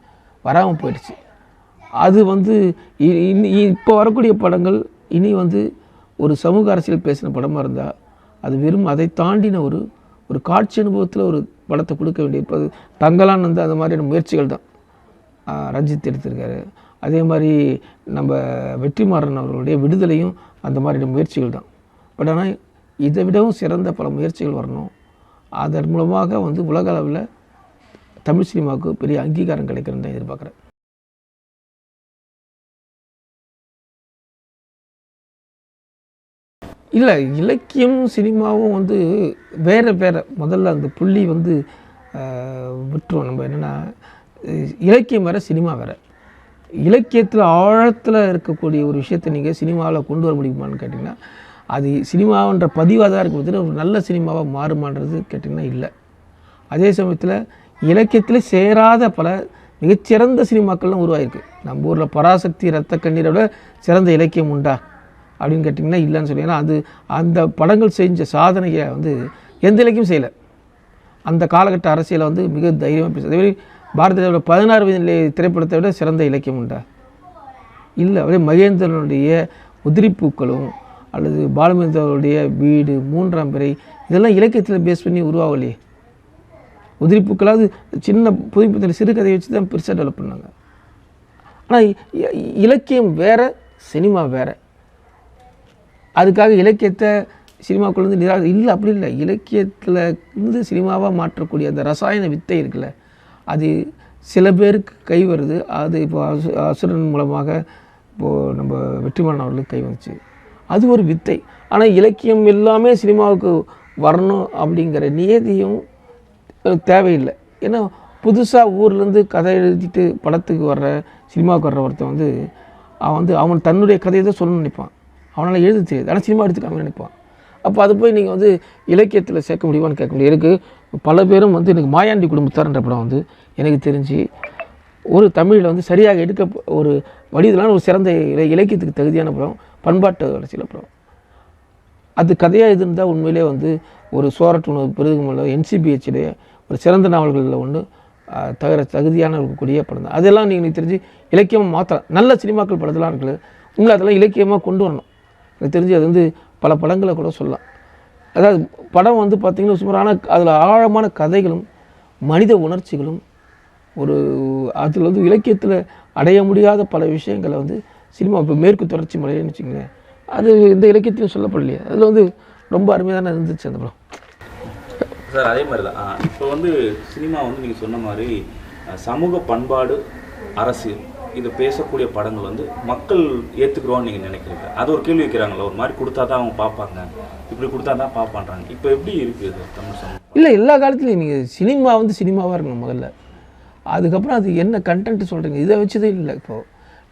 வராமல் போயிடுச்சு. அது வந்து இப்போ வரக்கூடிய படங்கள் இனி வந்து ஒரு சமூக அரசியல் பேசின படமாக இருந்தால் அது வெறும் அதை தாண்டின ஒரு காட்சி அனுபவத்தில் ஒரு படத்தை கொடுக்க வேண்டிய. இப்போ தங்கலான் வந்து அந்த மாதிரியான முயற்சிகள் தான் ரஞ்சித் எடுத்திருக்காரு. அதே மாதிரி நம்ம வெற்றிமாறன் அவர்களுடைய விடுதலையும் அந்த மாதிரியான முயற்சிகள் தான். பட் ஆனால் இதை விடவும் சிறந்த பல முயற்சிகள் வரணும். அதன் மூலமாக வந்து உலக அளவில் தமிழ் சினிமாவுக்கு பெரிய அங்கீகாரம் கிடைக்கிறேன்னு தான் எதிர்பார்க்குறேன். இல்லை, இலக்கியமும் சினிமாவும் வந்து வேறு முதல்ல அந்த புள்ளி வந்து விட்டுரும். நம்ம என்னென்னா, இலக்கியம் வேறு, சினிமா வேறு. இலக்கியத்தில் ஆழத்தில் இருக்கக்கூடிய ஒரு விஷயத்தை நீங்கள் சினிமாவில் கொண்டு வர முடியுமான்னு கேட்டிங்கன்னா, அது சினிமாவன்ற பதிவாக தான் இருக்கும். ஒரு நல்ல சினிமாவாக மாறுமான்றது கேட்டிங்கன்னா இல்லை. அதே சமயத்தில் இலக்கியத்தில் சேராத பல மிகச்சிறந்த சினிமாக்கள்லாம் உருவாயிருக்கு. நம்ம ஊரில் பராசக்தி, ரத்த கண்ணீரோட சிறந்த இலக்கியம் உண்டா அப்படின்னு கேட்டிங்கன்னா இல்லைன்னு சொல்லி. ஏன்னா அந்த படங்கள் செஞ்ச சாதனையை வந்து எந்த இலக்கியம் செய்யலை. அந்த காலகட்ட அரசியலை வந்து மிக தைரியமாக பேச. அதேமாதிரி பாரதியோட 16 வயதிலே திரைப்படத்தை விட சிறந்த இலக்கியம் உண்டா? இல்லை. அதே மகேந்திரனுடைய உதிரிப்பூக்களும் அல்லது பாலுமேந்திரனுடைய வீடு, 3ஆம் பிறை, இதெல்லாம் இலக்கியத்தில் பேஸ் பண்ணி உருவாகலையே. உதிரிப்பூக்களாவது சின்ன புதுப்பித்த சிறுகதையை வச்சு தான் பெருசாக டெவலப் பண்ணாங்க. ஆனால் இலக்கியம் வேறு, சினிமா வேறு. அதுக்காக இலக்கியத்தை சினிமாக்குள்ளேருந்து இல்லை, அப்படி இல்லை. இலக்கியத்தில் இருந்து சினிமாவாக மாற்றக்கூடிய அந்த ரசாயன வித்தை இருக்குல்ல, அது சில பேருக்கு கை வருது. அது இப்போ அசுரன் மூலமாக இப்போது நம்ம வெற்றிமாறன் அவர்களுக்கு கை வந்துச்சு. அது ஒரு வித்தை. ஆனால் இலக்கியம் எல்லாமே சினிமாவுக்கு வரணும் அப்படிங்கிற நியதியும் தேவையில்லை. ஏன்னா புதுசாக ஊர்லேருந்து கதை எழுதிட்டு படத்துக்கு வர்ற, சினிமாவுக்கு வர்ற ஒருத்தன் அவன் தன்னுடைய கதையை தான் சொல்லணும்னு நினைப்பான். அவனால் எழுத தெரியாது, ஆனால் சினிமா எடுத்துக்காமல் நினைப்பான். அப்போ அது போய் நீங்கள் இலக்கியத்தில் சேர்க்க முடியுமான்னு கேட்க முடியும். எனக்கு பல பேரும் எனக்கு மாயாண்டி குடும்பத்தார்ன்ற படம் எனக்கு தெரிஞ்சு ஒரு தமிழில் சரியாக எடுக்க ஒரு வடிவலான ஒரு சிறந்த இலக்கியத்துக்கு தகுதியான படம், பண்பாட்டு அரசியல் படம். அது கதையாக இருந்தால் உண்மையிலே ஒரு சோரட்டுணர்வு பெருகுமல்ல NCBH ஒரு சிறந்த நாவல்களில் ஒன்று தகுதியான இருக்கக்கூடிய படம் தான். அதெல்லாம் நீங்கள் தெரிஞ்சு இலக்கியமாக மாற்றலாம். நல்ல சினிமாக்கள் படத்தெல்லாம் இருக்குது, உங்களை அதெல்லாம் இலக்கியமாக கொண்டு வரணும். எனக்கு தெரிஞ்சு அது பல படங்களை கூட சொல்லலாம். அதாவது படம் பார்த்திங்கன்னா சுமாரான அதில் ஆழமான கதைகளும் மனித உணர்ச்சிகளும் அதில் இலக்கியத்தில் அடைய முடியாத பல விஷயங்களை சினிமா இப்போ மேற்கு தொடர்ச்சி மலைன்னு வச்சுக்கோங்களேன், அது இந்த இலக்கியத்திலும் சொல்லப்படலையே. அதில் ரொம்ப அருமையாக தானே இருந்துச்சு அந்த படம் சார். அதே மாதிரி தான் இப்போ சினிமா நீங்கள் சொன்ன மாதிரி சமூக பண்பாடு, அரசியல் இதை பேசக்கூடிய படங்கள் மக்கள் ஏற்றுக்குறோன்னு நீங்கள் நினைக்கிறீங்க? அது ஒரு கேள்வி வைக்கிறாங்களோ, ஒரு மாதிரி கொடுத்தா தான் அவங்க பார்ப்பாங்க, இப்படி கொடுத்தா தான் பார்ப்பான்றாங்க. இப்போ எப்படி இருக்குது தமிழ் சமூகம்? இல்லை, எல்லா காலத்துலையும் நீங்கள் சினிமா சினிமாவாக இருக்கணும் முதல்ல. அதுக்கப்புறம் அது என்ன கண்டென்ட் சொல்கிறீங்க இதை வச்சதே இல்லை. இப்போது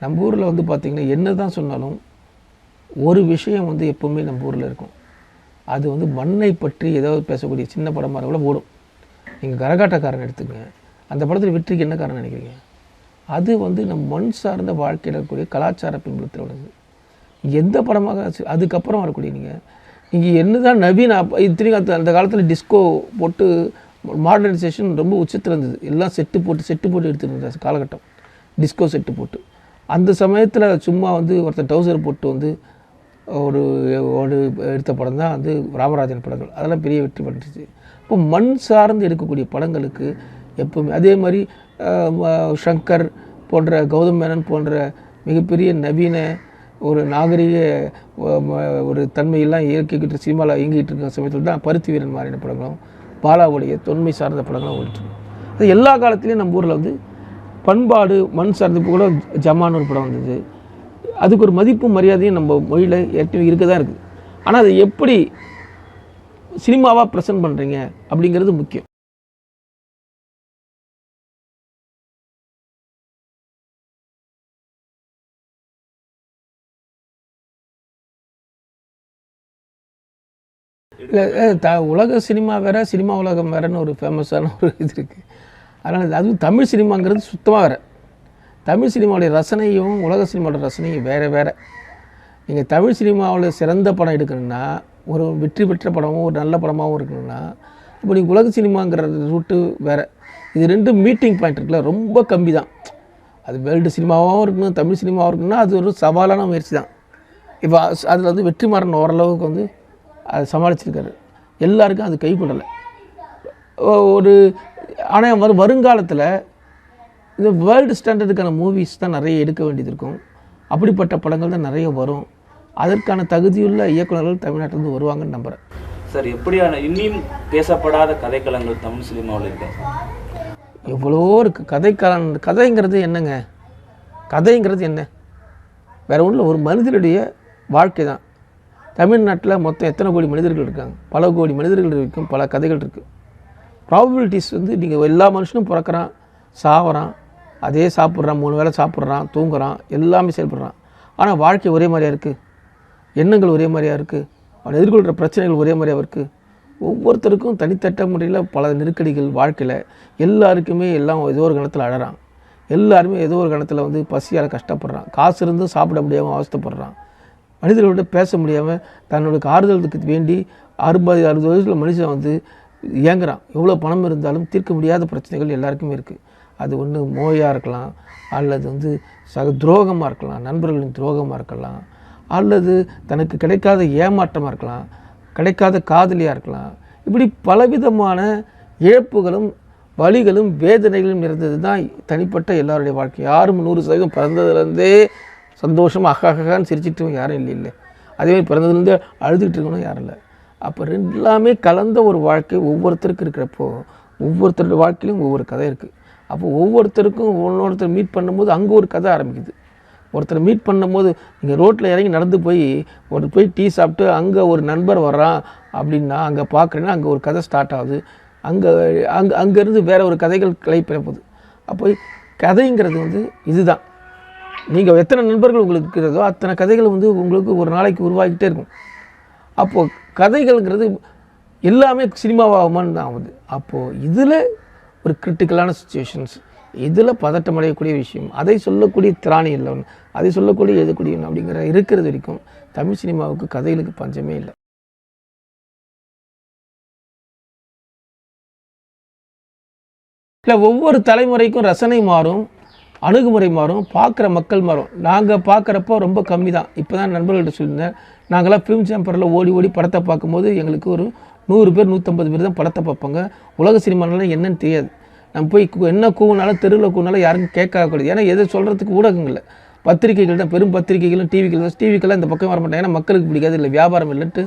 நம்ம ஊரில் பார்த்திங்கன்னா என்ன தான் சொன்னாலும் ஒரு விஷயம் எப்போவுமே நம்ம ஊரில் இருக்கும். அது மண்ணை பற்றி ஏதாவது பேசக்கூடிய சின்ன படமாக கூட ஓடும். நீங்கள் கரகாட்டக்காரன் எடுத்துக்கங்க, அந்த படத்தில் வெற்றிக்கு என்ன காரணம் நினைக்கிறீங்க? அது நம்ம மண் சார்ந்த வாழ்க்கையில் இருக்கக்கூடிய கலாச்சார பின்புலத்தில் உள்ளது. எந்த படமாக அதுக்கப்புறம் வரக்கூடிய நீங்கள் என்ன தான் நவீன இத்தனைக்கும் அந்த காலத்தில் டிஸ்கோ போட்டு மாடர்னைசேஷன் ரொம்ப உச்சத்தில் இருந்தது. எல்லாம் செட்டு போட்டு எடுத்துருந்த காலகட்டம், டிஸ்கோ செட்டு போட்டு. அந்த சமயத்தில் சும்மா ஒருத்தர் டவுசர் போட்டு ஒரு எடுத்த படம் தான் ராமராஜன் படங்கள். அதெல்லாம் பெரிய வெற்றி பண்ணிடுச்சு. இப்போ மண் சார்ந்து எடுக்கக்கூடிய படங்களுக்கு எப்போவுமே அதே மாதிரி ஷங்கர் போன்ற, கௌதம் மேனன் போன்ற மிகப்பெரிய நவீன ஒரு நாகரிக ஒரு தன்மையெல்லாம் இயக்கிக்கிட்டு சினிமாவில் இயங்கிட்டு இருக்கிற சமயத்தில் தான் பருத்தி வீரன் மாதிரியான படங்களும், பாலாவுடைய தொன்மை சார்ந்த படங்களும் ஓடிட்டுருக்கு. அது எல்லா காலத்துலேயும் நம்ம ஊரில் பண்பாடு மண் சார்ந்த கூட ஜமான் ஒரு படம் வந்தது. அதுக்கு ஒரு மதிப்பும் மரியாதையும் நம்ம மொழியில் ஏற்கனவே இருக்க தான் இருக்குது. ஆனால் அதை எப்படி சினிமாவாக ப்ரெசென்ட் பண்ணுறீங்க அப்படிங்கிறது முக்கியம். இல்லை, உலக சினிமா வேறு, சினிமா உலகம் வேறுன்னு ஒரு ஃபேமஸான ஒரு இது இருக்குது. அதனால் அதுவும் தமிழ் சினிமாங்கிறது சுத்தமாக வேறு. தமிழ் சினிமாவுடைய ரசனையும் உலக சினிமாவோட ரசனையும் வேறு வேறு. நீங்கள் தமிழ் சினிமாவில் சிறந்த படம் எடுக்கணும்னா, ஒரு வெற்றி பெற்ற படமும் ஒரு நல்ல படமாகவும் இருக்கணும்னா, இப்போ நீங்கள் உலக சினிமாங்கிற ரூட்டு வேறு. இது ரெண்டும் மீட்டிங் பாயிண்ட் இருக்குல்ல, ரொம்ப கம்மி தான். அது வேர்ல்டு சினிமாவாகவும் இருக்கணும், தமிழ் சினிமாவும் இருக்கணும்னா அது ஒரு சவாலான முயற்சி தான். இப்போ அதில் வந்து வெற்றிமாறன் ஓரளவுக்கு வந்து அதை சமாளிச்சிருக்காரு. எல்லாருக்கும் அது கை கொள்ளலை ஒரு. ஆனால் வருங்காலத்தில் இந்த வேர்ல்டு ஸ்டாண்டர்டுக்கான மூவிஸ் தான் நிறைய எடுக்க வேண்டியது இருக்கும். அப்படிப்பட்ட படங்கள் தான் நிறைய வரும். அதற்கான தகுதியுள்ள இயக்குநர்கள் தமிழ்நாட்டிலேருந்து வருவாங்கன்னு நம்புகிறேன். சார், எப்படியான இன்னும் பேசப்படாத கதைக்களங்கள் தமிழ் சினிமாவில் இருக்கு? எவ்வளோ இருக்குது கதைங்கிறது என்னங்க? கதைங்கிறது என்ன? வேறு ஒன்றும் ஒரு மனிதனுடைய வாழ்க்கை தான். தமிழ்நாட்டில் மொத்தம் எத்தனை கோடி மனிதர்கள் இருக்காங்க? பல கோடி மனிதர்கள் இருக்கும், பல கதைகள் இருக்குது. ப்ராபபிலிட்டிஸ் வந்து நீங்கள் எல்லா மனுஷனும் பிறக்கிறான், சாவறான், அதே சாப்பிட்றான், 3 வேளை சாப்பிட்றான், தூங்குறான், எல்லாமே செயல்படுறான். ஆனால் வாழ்க்கை ஒரே மாதிரியாக இருக்குது, எண்ணங்கள் ஒரே மாதிரியாக இருக்குது, அவன் எதிர்கொள்கிற பிரச்சனைகள் ஒரே மாதிரியாக இருக்குது. ஒவ்வொருத்தருக்கும் தனித்தட்ட முறையில் பல நெருக்கடிகள் வாழ்க்கையில். எல்லாருக்குமே எல்லாம் ஏதோ ஒரு கணத்தில் அழறான், எல்லாருமே ஏதோ ஒரு கணத்தில் வந்து பசியால் கஷ்டப்படுறான், காசு இருந்தும் சாப்பிட முடியாமல் அவஸ்தைப்படுறான், மனிதர்களோட பேச முடியாமல் தன்னுடைய ஆறுதலுக்கு வேண்டி 60 வயசில் மனுஷன் வந்து ஏங்குறான். எவ்வளோ பணம் இருந்தாலும் தீர்க்க முடியாத பிரச்சனைகள் எல்லாருக்குமே இருக்குது. அது ஒன்று நோயாக இருக்கலாம், அல்லது வந்து துரோகமாக இருக்கலாம், நண்பர்களின் துரோகமாக இருக்கலாம், அல்லது தனக்கு கிடைக்காத ஏமாற்றமாக இருக்கலாம், கிடைக்காத காதலியாக இருக்கலாம். இப்படி பலவிதமான இழப்புகளும் வலிகளும் வேதனைகளும் இருந்தது தான் தனிப்பட்ட எல்லாருடைய வாழ்க்கை. யாரும் 100% பிறந்ததுலேருந்தே சந்தோஷமாக அககான்னு சிரிச்சிட்டு யாரும் இல்லை. அதேமாதிரி பிறந்ததுலேருந்தே அழுதுகிட்டு இருக்கணும் யாரும் இல்லை. அப்போ எல்லாமே கலந்த ஒரு வாழ்க்கை ஒவ்வொருத்தருக்கும் இருக்கிறப்போ ஒவ்வொருத்தருடைய வாழ்க்கையிலும் ஒவ்வொரு கதை இருக்குது. அப்போ ஒவ்வொருத்தருக்கும் ஒவ்வொருத்தர் மீட் பண்ணும்போது அங்கே ஒரு கதை ஆரம்பிக்குது. ஒருத்தர் மீட் பண்ணும்போது நீங்கள் ரோட்டில் இறங்கி நடந்து போய் டீ சாப்பிட்டு அங்கே ஒரு நண்பர் வர்றான் அப்படின்னா அங்கே பார்க்குறேன்னா அங்கே ஒரு கதை ஸ்டார்ட் ஆகுது. அங்கேருந்து வேறு ஒரு கதைகள் கிளை பிறப்புது. அப்போ கதைங்கிறது வந்து இதுதான். நீங்கள் எத்தனை நண்பர்கள் உங்களுக்கு இருக்கிறதோ அத்தனை கதைகள் வந்து உங்களுக்கு ஒரு நாளைக்கு உருவாகிக்கிட்டே இருக்கும். அப்போது கதைகள்ங்கிறது எல்லாமே சினிமாவாகுமான்னு தான் ஆகுது. அப்போது இதில் ஒரு கிரிட்டிக்கலான சுச்சுவேஷன்ஸ், இதில் பதட்டம் அடையக்கூடிய விஷயம், அதை சொல்லக்கூடிய திராணி இல்லைன்னு, அதை சொல்லக்கூடிய எழுதக்கூடியவன் அப்படிங்கிற இருக்கிறது வரைக்கும் தமிழ் சினிமாவுக்கு கதைகளுக்கு பஞ்சமே இல்லை. இல்லை, ஒவ்வொரு தலைமுறைக்கும் ரசனை மாறும், அணுகுமுறை மாறும், பார்க்குற மக்கள் மாறும். நாங்கள் பார்க்குறப்போ ரொம்ப கம்மி தான். இப்போ தான் நண்பர்கள்ட்ட சொல்லியிருந்தேன், நாங்களாம் ஃபிலிம் சேம்பரில் ஓடி படத்தை பார்க்கும்போது எங்களுக்கு ஒரு 100 பேர் 150 பேர் தான் படத்தை பார்ப்பாங்க. உலக சினிமானாலும் என்னன்னு தெரியாது. நம்ம போய் என்ன கூவினாலும் தெருவில் கூவினாலும் யாருக்கும் கேட்கக்கூடாது. ஏன்னா எதை சொல்கிறதுக்கு ஊடகங்கள் இல்லை, பத்திரிகைகள் தான், பெரும் பத்திரிகைகளும் டிவிக்கெல்லாம் இந்த பக்கம் வர மாட்டாங்க. ஏன்னா மக்களுக்கு பிடிக்காது, இல்லை வியாபாரம் இல்லைன்ட்டு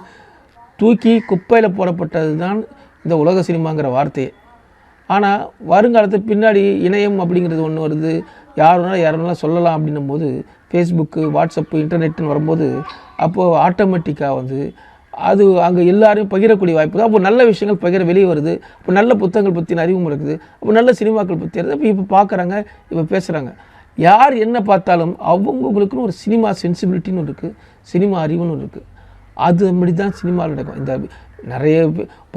தூக்கி குப்பையில் போடப்பட்டது தான் இந்த உலக சினிமாங்கிற வார்த்தையே. ஆனால் வருங்காலத்துக்கு பின்னாடி இணையம் அப்படிங்கிறது ஒன்று வருது, யாருனாலும் சொல்லலாம் அப்படின்னும் போது ஃபேஸ்புக்கு, வாட்ஸ்அப்பு, இன்டர்நெட்டுன்னு வரும்போது அப்போது ஆட்டோமேட்டிக்காக வந்து அது அங்கே எல்லாரையும் பகிரக்கூடிய வாய்ப்பு தான். அப்போ நல்ல விஷயங்கள் வெளியே வருது. இப்போ நல்ல புத்தகங்கள் பற்றின அறிவும் இருக்குது. அப்போ நல்ல சினிமாக்கள் பற்றி இருக்குது. இப்போ பார்க்குறாங்க, இப்போ பேசுகிறாங்க. யார் என்ன பார்த்தாலும் அவங்களுக்குன்னு ஒரு சினிமா சென்சிபிலிட்டின்னு இருக்குது, சினிமா அறிவுன்னு இருக்குது. அது அப்படி தான் சினிமாவில் நடக்கும். இந்த நிறைய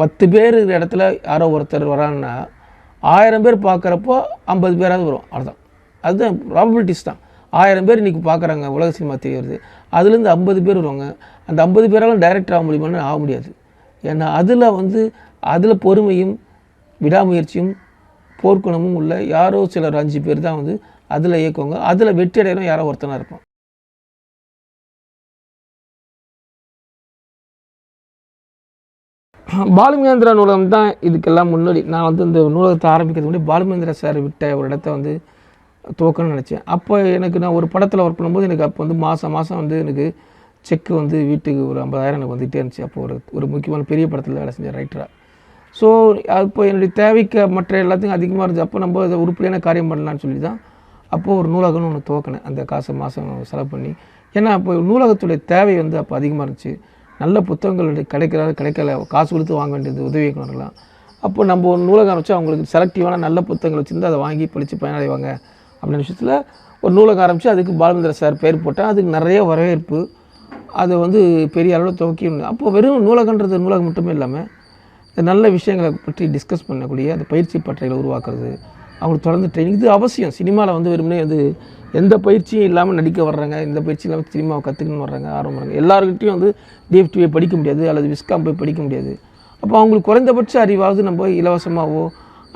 10 பேர் இடத்துல யாரோ ஒருத்தர் வராங்கன்னா 1000 பேர் பார்க்குறப்போ 50 பேராவது வரும். அதுதான் ப்ராபபிலிட்டிஸ் தான். 1000 பேர் இன்றைக்கி பார்க்குறாங்க, உலக சினிமா தெரிய வருது, அதுலேருந்து 50 பேர் வருவாங்க. அந்த 50 பேராலும் டைரக்டர் ஆக முடியுமான்னு ஆக முடியாது. ஏன்னா அதில் பொறுமையும் விடாமுயற்சியும் போர்க்குணமும் உள்ள யாரோ சிலர் 5 பேர் தான் வந்து அதில் இயக்குவாங்க. அதில் வெற்றி அடையிறோம் யாரோ ஒருத்தனாக இருப்பான். பாலுமகேந்திரா நூலகம் தான் இதுக்கெல்லாம் முன்னாடி. நான் வந்து இந்த நூலகத்தை ஆரம்பிக்கிறது முன்னாடி பாலுமகேந்திரா சார் விட்ட ஒரு இடத்த வந்து துவக்கணும்னு நினச்சேன். அப்போ எனக்கு நான் ஒரு படத்தில் ஒர்க் பண்ணும்போது எனக்கு அப்போ வந்து மாதம் வந்து எனக்கு செக்கு வந்து வீட்டுக்கு ஒரு 50,000 எனக்கு வந்துகிட்டே இருந்துச்சு. அப்போ ஒரு முக்கியமான பெரிய படத்தில் வேலை செஞ்சேன் ரைட்டராக. ஸோ அப்போ என்னுடைய தேவைக்கு மற்ற எல்லாத்துக்கும் அதிகமாக இருந்துச்சு. அப்போ நம்ம அதை உருப்படியான காரியம் பண்ணலான்னு சொல்லி தான் அப்போது ஒரு நூலகம்னு ஒன்று துவக்கினேன், அந்த காசை மாதம் செலவு பண்ணி. ஏன்னா அப்போ நூலகத்துடைய தேவை வந்து அப்போ அதிகமாக இருந்துச்சு. நல்ல புத்தகங்கள் கிடைக்கல, காசு கொடுத்து வாங்க வேண்டியது உதவி இயக்குனர்லாம். அப்போ நம்ம ஒரு நூலகம் வச்சு அவங்களுக்கு செலக்டிவான நல்ல புத்தகங்கள் வச்சுருந்து அதை வாங்கி படித்து பயனடைவாங்க அப்படின்ற விஷயத்தில் ஒரு நூலகம் ஆரம்பித்து அதுக்கு பாலுமகேந்திரா சார் பேர் போட்டேன். அதுக்கு நிறைய வரவேற்பு, அதை வந்து பெரிய அளவில் துவக்கி. அப்போது வெறும் நூலகன்றது நூலகம் மட்டுமே இல்லாமல் நல்ல விஷயங்களை பற்றி டிஸ்கஸ் பண்ணக்கூடிய அந்த பயிற்சி பட்டறைகளை உருவாக்குறது, அவங்களுக்கு தொடர்ந்து ட்ரைனிங் இது அவசியம். சினிமாவில் வந்து வெறுமனே வந்து எந்த பயிற்சியும் இல்லாமல் நடிக்க வர்றாங்க, எந்த பயிற்சியும் இல்லாமல் சினிமாவை கற்றுக்கணும்னு வர்றாங்க, ஆர்வம் வர்றாங்க. எல்லாருக்கிட்டையும் வந்து டிஎஃப்டியை படிக்க முடியாது அல்லது விஸ்காம் போய் படிக்க முடியாது. அப்போ அவங்களுக்கு குறைந்தபட்ச அறிவாவது நம்ம இலவசமாகவோ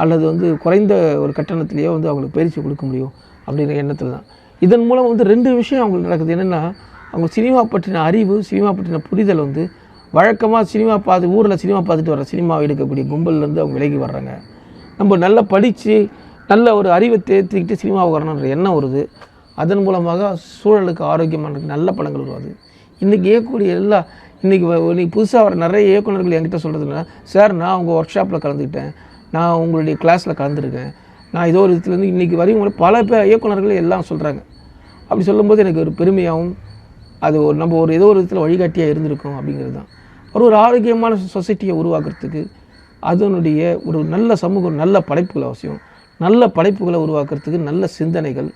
அல்லது வந்து குறைந்த ஒரு கட்டணத்திலேயோ வந்து அவங்களுக்கு பயிற்சி கொடுக்க முடியும் அப்படிங்கிற எண்ணத்தில் தான். இதன் மூலம் வந்து 2 விஷயம் அவங்களுக்கு நடக்குது. என்னென்னா, அவங்க சினிமா பற்றின அறிவு, சினிமா பற்றின புரிதல் வந்து வழக்கமாக சினிமா ஊரில் சினிமா பார்த்துட்டு வர சினிமாவை எடுக்கக்கூடிய கும்பல்லேருந்து அவங்க விலகி வர்றாங்க. நம்ம நல்லா படித்து நல்ல ஒரு அறிவை தேர்த்திக்கிட்டு சினிமாவுக்கு வரணுன்ற எண்ணம் வருது. அதன் மூலமாக சூழலுக்கு ஆரோக்கியமான நல்ல படங்கள் உருவாது. இன்றைக்கி இயக்கக்கூடிய இன்றைக்கி புதுசாக வர நிறைய இயக்குநர்கள் என்கிட்ட சொல்கிறதுனா, சார் நான் உங்கள் ஒர்க் ஷாப்பில் கலந்துக்கிட்டேன், நான் உங்களுடைய கிளாஸில் கலந்துருக்கேன், நான் ஏதோ ஒரு விதத்துலேருந்து இன்றைக்கி வரையும் பல பேர் இயக்குநர்கள் எல்லாம் சொல்கிறாங்க. அப்படி சொல்லும்போது எனக்கு ஒரு பெருமையாகவும் அது நம்ம ஏதோ ஒரு விதத்தில் வழிகாட்டியாக இருந்திருக்கோம் அப்படிங்கிறது தான். ஒரு ஆரோக்கியமான சொசைட்டியை உருவாக்குறதுக்கு அதனுடைய ஒரு நல்ல சமூகம், நல்ல படைப்புகள் அவசியம். நல்ல படைப்புகளை உருவாக்குறதுக்கு நல்ல சிந்தனைகள்,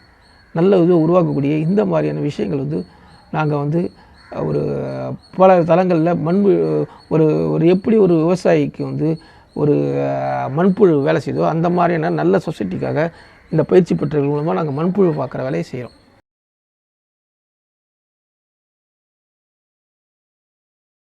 நல்ல இது உருவாக்கக்கூடிய இந்த மாதிரியான விஷயங்கள் வந்து நாங்கள் வந்து ஒரு பல தளங்களில் ஒரு எப்படி ஒரு விவசாயிக்கு வந்து ஒரு மண்புழு வேலை செய்தோ அந்த மாதிரியான நல்ல சொசைட்டிக்காக இந்த பயிற்சி பெற்றவர்கள் மூலமாக நாங்கள் மண்புழு பார்க்குற வேலையை செய்கிறோம்.